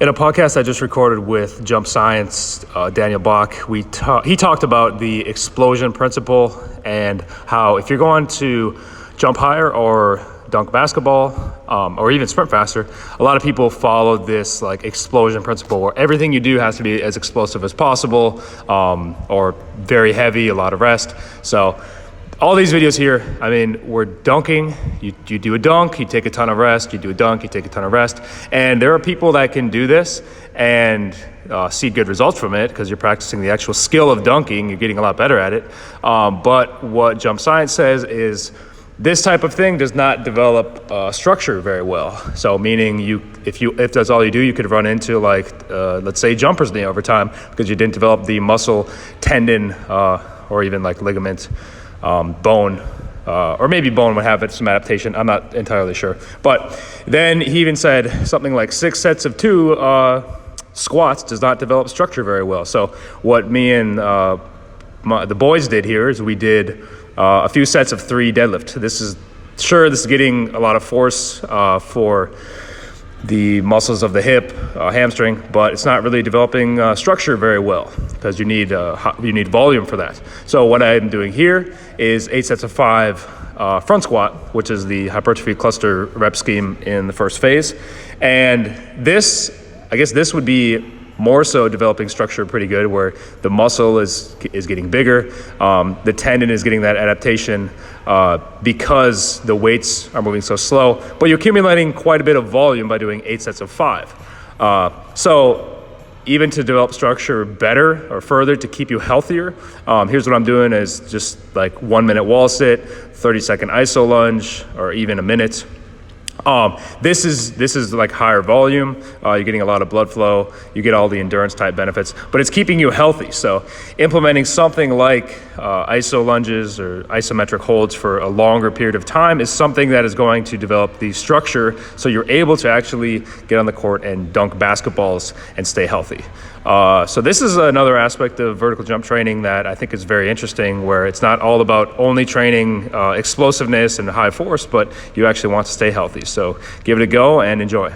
In a podcast I just recorded with Jump Science, Daniel Bach, he talked about the explosion principle and how if you're going to jump higher or dunk basketball or even sprint faster, a lot of people follow this like explosion principle where everything you do has to be as explosive as possible or very heavy, a lot of rest. So all these videos here, I mean, we're dunking, you do a dunk, you take a ton of rest, you do a dunk, you take a ton of rest. And there are people that can do this and see good results from it because you're practicing the actual skill of dunking, you're getting a lot better at it. But what Jump Science says is this type of thing does not develop structure very well. So meaning if that's all you do, you could run into like, let's say jumper's knee over time because you didn't develop the muscle, tendon, or even like ligament, bone, or maybe bone would have some adaptation. I'm not entirely sure. But then he even said something like 6 sets of 2 squats does not develop structure very well. So what me and the boys did here is we did a few sets of 3 deadlift. This is getting a lot of force for the muscles of the hip, hamstring, but it's not really developing structure very well because you need volume for that. So what I'm doing here is 8 sets of 5 front squat, which is the hypertrophy cluster rep scheme in the first phase. And I guess this would be more so developing structure pretty good where the muscle is getting bigger, the tendon is getting that adaptation because the weights are moving so slow, but you're accumulating quite a bit of volume by doing 8 sets of 5. So even to develop structure better or further to keep you healthier, here's what I'm doing is just like 1 minute wall sit, 30-second iso lunge, or even a minute. This is like higher volume. You're getting a lot of blood flow. You get all the endurance type benefits, but it's keeping you healthy. So implementing something like iso lunges or isometric holds for a longer period of time is something that is going to develop the structure so you're able to actually get on the court and dunk basketballs and stay healthy. So this is another aspect of vertical jump training that I think is very interesting, where it's not all about only training explosiveness and high force, but you actually want to stay healthy. So give it a go and enjoy.